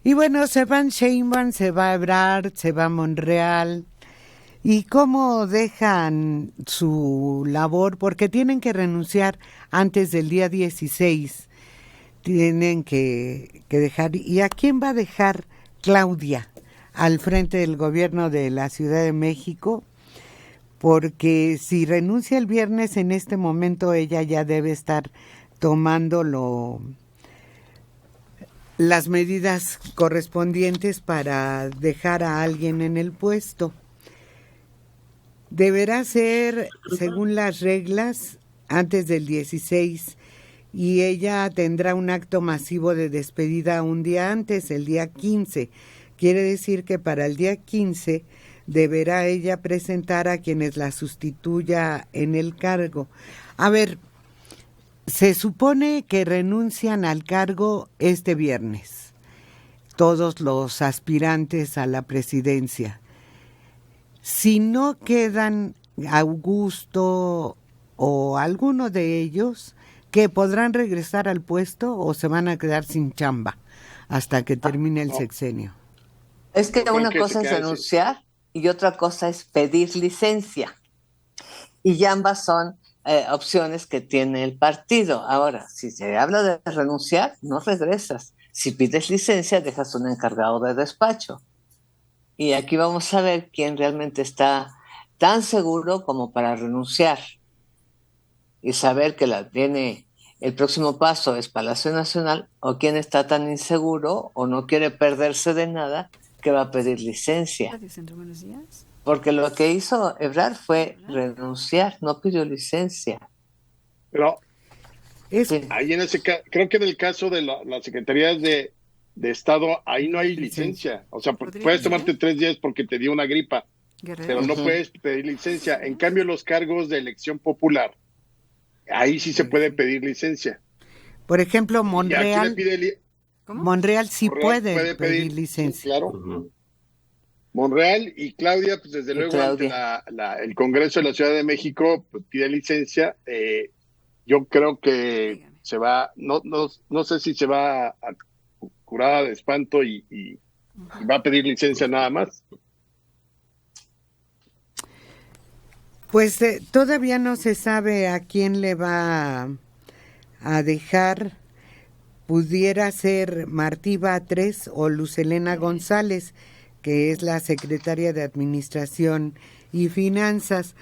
Y bueno, se van Sheinbaum, se va Ebrard, se va Monreal. ¿Y cómo dejan su labor? Porque tienen que renunciar antes del día 16. Tienen que dejar. ¿Y a quién va a dejar Claudia al frente del gobierno de la Ciudad de México? Porque si renuncia el viernes, en este momento ella ya debe estar tomando las medidas correspondientes para dejar a alguien en el puesto. Deberá ser, según las reglas, antes del 16, y ella tendrá un acto masivo de despedida un día antes, el día 15. Quiere decir que para el día 15 deberá ella presentar a quienes la sustituya en el cargo. A ver, se supone que renuncian al cargo este viernes, todos los aspirantes a la presidencia. Si no quedan Augusto o alguno de ellos, ¿que podrán regresar al puesto o se van a quedar sin chamba hasta que termine el sexenio? Es que una cosa es renunciar y otra cosa es pedir licencia. Y ambas son opciones que tiene el partido. Ahora, si se habla de renunciar, no regresas. Si pides licencia, dejas un encargado de despacho. Y aquí vamos a ver quién realmente está tan seguro como para renunciar y saber que el próximo paso es Palacio Nacional, o quién está tan inseguro o no quiere perderse de nada que va a pedir licencia. Porque lo que hizo Ebrard fue renunciar, no pidió licencia. Pero ahí creo que en el caso de las secretarías de Estado, ahí no hay licencia. O sea, puedes tomarte 3 días porque te dio una gripa, pero no puedes pedir licencia. En cambio, los cargos de elección popular, ahí sí se puede pedir licencia. Por ejemplo, Monreal sí puede pedir licencia. Sí, claro. Monreal y Claudia, pues desde luego ante el Congreso de la Ciudad de México, pues, pide licencia. Yo creo que se va, no sé si se va curada de espanto y va a pedir licencia nada más. Pues todavía no se sabe a quién le va a dejar. Pudiera ser Martí Batres o Lucelena González, que es la secretaria de Administración y Finanzas.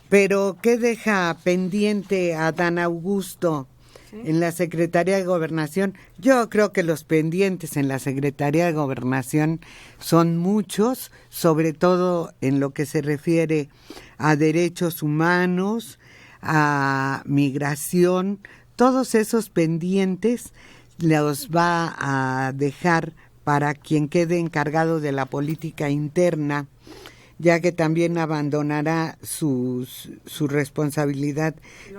Pero, ¿qué deja pendiente a Dan Augusto en la Secretaría de Gobernación? Yo creo que los pendientes en la Secretaría de Gobernación son muchos, sobre todo en lo que se refiere a derechos humanos, a migración. Todos esos pendientes los va a dejar para quien quede encargado de la política interna, ya que también abandonará su responsabilidad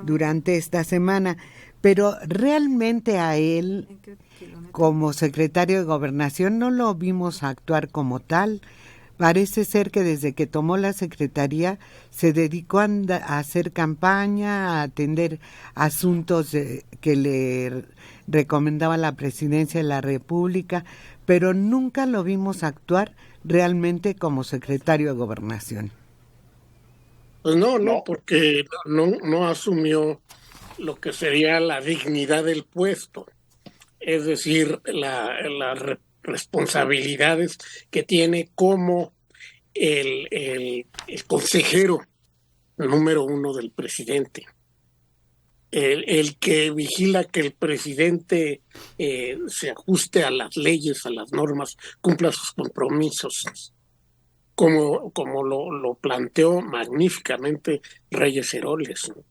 durante esta semana. Pero realmente a él, como secretario de Gobernación, no lo vimos actuar como tal. Parece ser que desde que tomó la secretaría se dedicó a hacer campaña, a atender asuntos que le recomendaba la Presidencia de la República, pero nunca lo vimos actuar realmente como secretario de Gobernación. Pues no, porque no asumió lo que sería la dignidad del puesto, es decir, las responsabilidades que tiene como el consejero número 1 del presidente. El que vigila que el presidente se ajuste a las leyes, a las normas, cumpla sus compromisos, como lo planteó magníficamente Reyes Heroles, ¿no?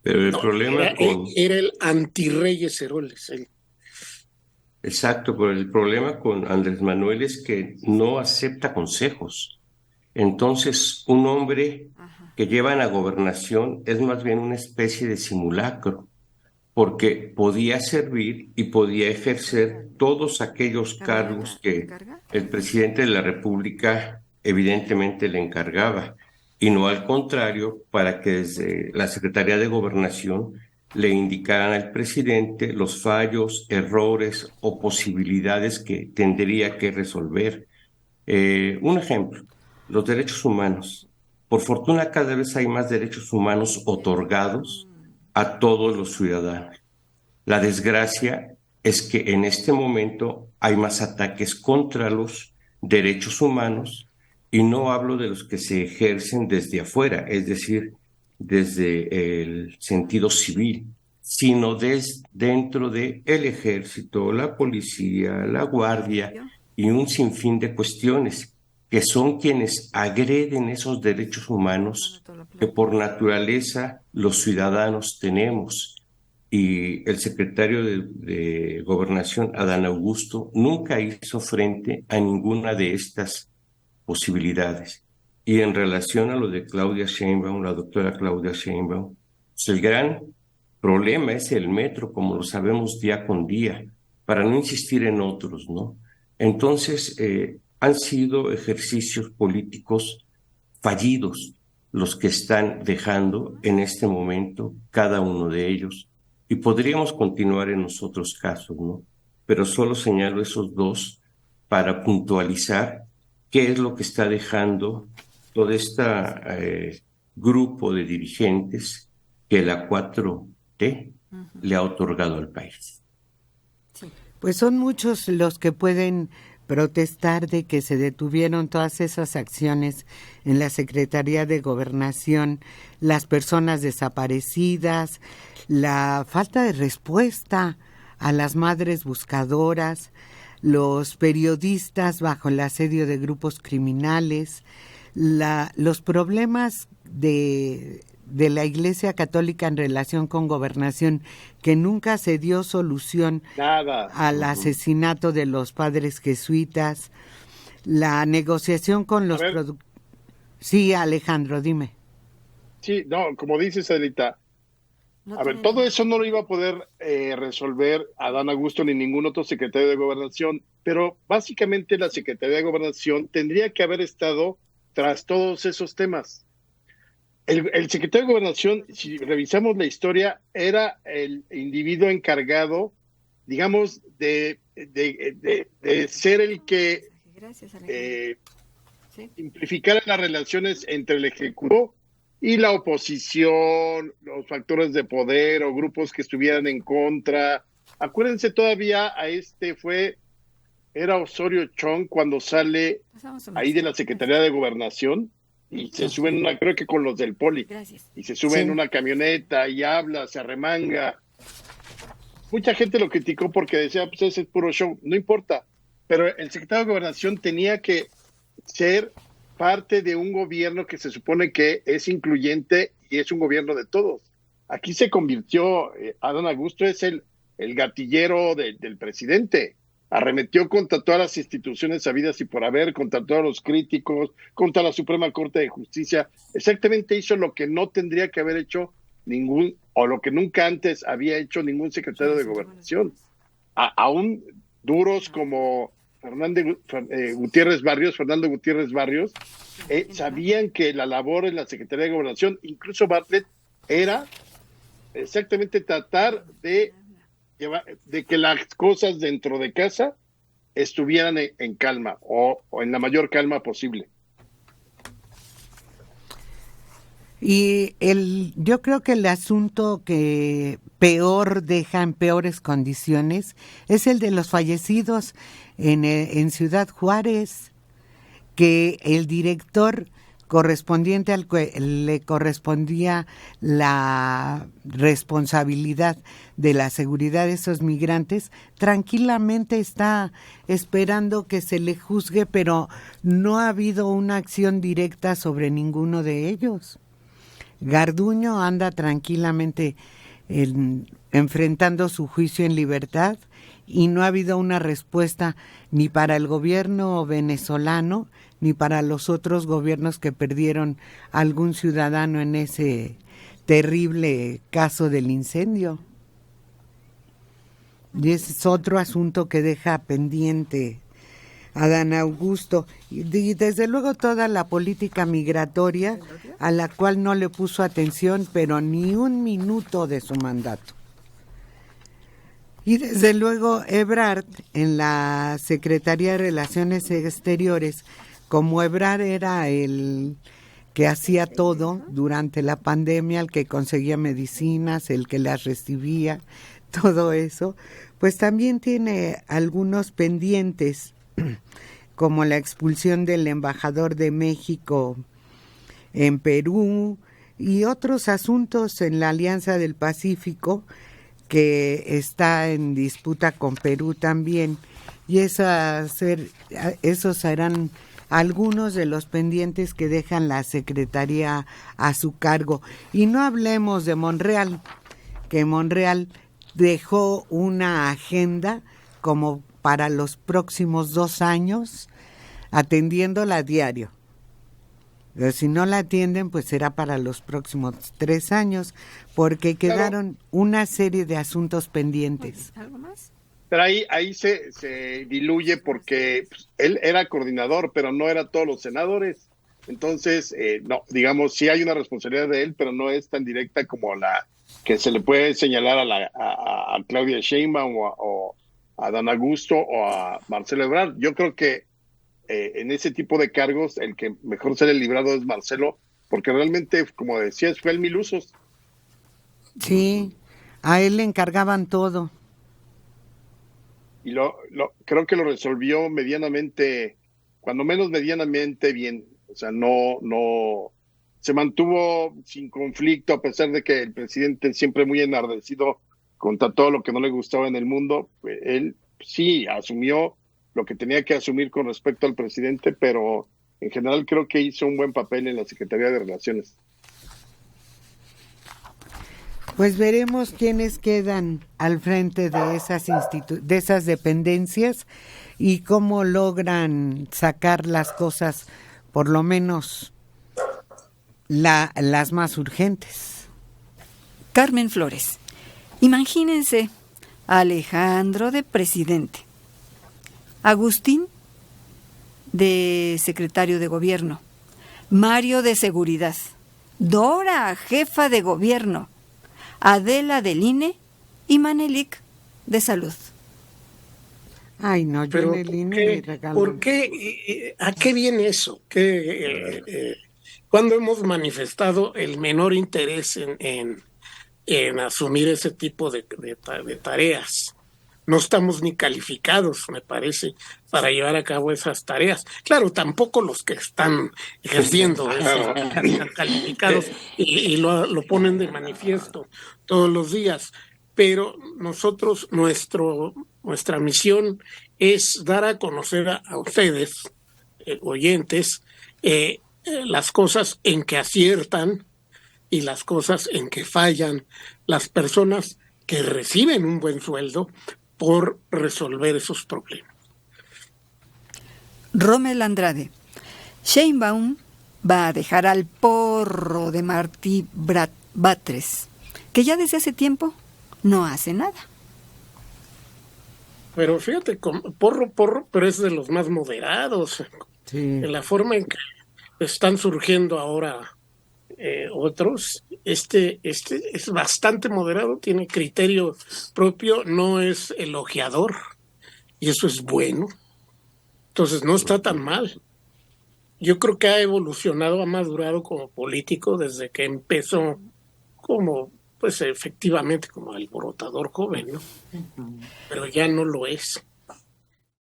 Pero el problema era el anti-Reyes Heroles. Exacto, pero el problema con Andrés Manuel es que no acepta consejos. Entonces, un hombre que lleva en la gobernación es más bien una especie de simulacro, porque podía servir y podía ejercer todos aquellos cargos que el presidente de la República evidentemente le encargaba, y no al contrario, para que desde la Secretaría de Gobernación le indicarán al presidente los fallos, errores o posibilidades que tendría que resolver. Un ejemplo, los derechos humanos. Por fortuna, cada vez hay más derechos humanos otorgados a todos los ciudadanos. La desgracia es que en este momento hay más ataques contra los derechos humanos, y no hablo de los que se ejercen desde afuera, es decir, desde el sentido civil, sino dentro de el ejército, la policía, la guardia y un sinfín de cuestiones que son quienes agreden esos derechos humanos que por naturaleza los ciudadanos tenemos. Y el secretario de Gobernación, Adán Augusto, nunca hizo frente a ninguna de estas posibilidades. Y en relación a lo de Claudia Sheinbaum, la doctora Claudia Sheinbaum, pues el gran problema es el metro, como lo sabemos día con día, para no insistir en otros, ¿no? Entonces, han sido ejercicios políticos fallidos los que están dejando en este momento cada uno de ellos. Y podríamos continuar en los otros casos, ¿no? Pero solo señalo esos dos para puntualizar qué es lo que está dejando todo este grupo de dirigentes que la 4T le ha otorgado al país. Sí. Pues son muchos los que pueden protestar de que se detuvieron todas esas acciones en la Secretaría de Gobernación, las personas desaparecidas, la falta de respuesta a las madres buscadoras, los periodistas bajo el asedio de grupos criminales, los problemas de la Iglesia Católica en relación con Gobernación, que nunca se dio solución al asesinato de los padres jesuitas, la negociación con los productores. Sí, Alejandro, dime. Sí, no, como dices, Adelita, todo eso no lo iba a poder resolver Adán Augusto ni ningún otro secretario de Gobernación, pero básicamente la Secretaría de Gobernación tendría que haber estado tras todos esos temas. El secretario de Gobernación, si revisamos la historia, era el individuo encargado, digamos, de ser el que simplificara las relaciones entre el Ejecutivo y la oposición, los factores de poder o grupos que estuvieran en contra. Acuérdense, todavía era Osorio Chong cuando sale ahí de la Secretaría de Gobernación y se sube en una, creo que con los del Poli, y se sube en una camioneta y habla, se arremanga. Mucha gente lo criticó porque decía, pues ese es puro show. No importa, pero el secretario de Gobernación tenía que ser parte de un gobierno que se supone que es incluyente y es un gobierno de todos. Aquí se convirtió, Adán Augusto es el gatillero del presidente. Arremetió contra todas las instituciones habidas y por haber, contra todos los críticos, contra la Suprema Corte de Justicia. Exactamente hizo lo que no tendría que haber hecho o lo que nunca antes había hecho ningún secretario de Gobernación. Aún duros como Fernando Gutiérrez Barrios, sabían que la labor en la Secretaría de Gobernación, incluso Bartlett, era exactamente tratar de que las cosas dentro de casa estuvieran en calma o en la mayor calma posible. Y yo creo que el asunto que peor deja en peores condiciones es el de los fallecidos en Ciudad Juárez, que el director correspondiente al que le correspondía la responsabilidad de la seguridad de esos migrantes, tranquilamente está esperando que se le juzgue, pero no ha habido una acción directa sobre ninguno de ellos. Garduño anda tranquilamente enfrentando su juicio en libertad y no ha habido una respuesta ni para el gobierno venezolano ni para los otros gobiernos que perdieron algún ciudadano en ese terrible caso del incendio. Y ese es otro asunto que deja pendiente Adán Augusto, y desde luego toda la política migratoria a la cual no le puso atención, pero ni un minuto de su mandato. Y desde luego Ebrard en la Secretaría de Relaciones Exteriores, como Ebrard era el que hacía todo durante la pandemia, el que conseguía medicinas, el que las recibía, todo eso, pues también tiene algunos pendientes, como la expulsión del embajador de México en Perú y otros asuntos en la Alianza del Pacífico que está en disputa con Perú también, y esos serán algunos de los pendientes que dejan la Secretaría a su cargo. Y no hablemos de Monreal, que Monreal dejó una agenda como para los próximos 2 años, atendiéndola a diario. Pero si no la atienden, pues será para los próximos 3 años, porque quedaron una serie de asuntos pendientes. ¿Algo más? Pero ahí se diluye porque pues, él era coordinador, pero no era todos los senadores. Entonces, no, digamos, sí hay una responsabilidad de él, pero no es tan directa como la que se le puede señalar a Claudia Sheinbaum o a Adán Augusto o a Marcelo Ebrard. Yo creo que en ese tipo de cargos el que mejor sale librado es Marcelo, porque realmente, como decías, fue el mil usos. Sí, a él le encargaban todo. Y creo que lo resolvió medianamente, cuando menos medianamente bien. O sea, no se mantuvo sin conflicto, a pesar de que el presidente siempre muy enardecido contra todo lo que no le gustaba en el mundo. Pues, él sí asumió lo que tenía que asumir con respecto al presidente, pero en general creo que hizo un buen papel en la Secretaría de Relaciones. Pues veremos quiénes quedan al frente de esas dependencias y cómo logran sacar las cosas, por lo menos las más urgentes. Carmen Flores, imagínense a Alejandro de presidente, Agustín de secretario de gobierno, Mario de seguridad, Dora jefa de gobierno, Adela del INE y Manelik de salud. Ay, no, yo en el INE me regalo. ¿Por qué? ¿A qué viene eso? ¿Cuándo hemos manifestado el menor interés en asumir ese tipo de tareas? No estamos ni calificados, me parece, para llevar a cabo esas tareas. Claro, tampoco los que están ejerciendo están calificados y lo ponen de manifiesto todos los días. Pero nosotros, nuestra misión es dar a conocer a ustedes, oyentes, las cosas en que aciertan y las cosas en que fallan las personas que reciben un buen sueldo por resolver esos problemas. Rommel Andrade, Sheinbaum va a dejar al porro de Martí Batres, que ya desde hace tiempo no hace nada. Pero fíjate, porro, pero es de los más moderados. Sí. En la forma en que están surgiendo ahora otros, este es bastante moderado, tiene criterio propio, no es elogiador, y eso es bueno. Entonces no está tan mal. Yo creo que ha evolucionado, ha madurado como político desde que empezó como, pues efectivamente, como alborotador joven, ¿no? Pero ya no lo es.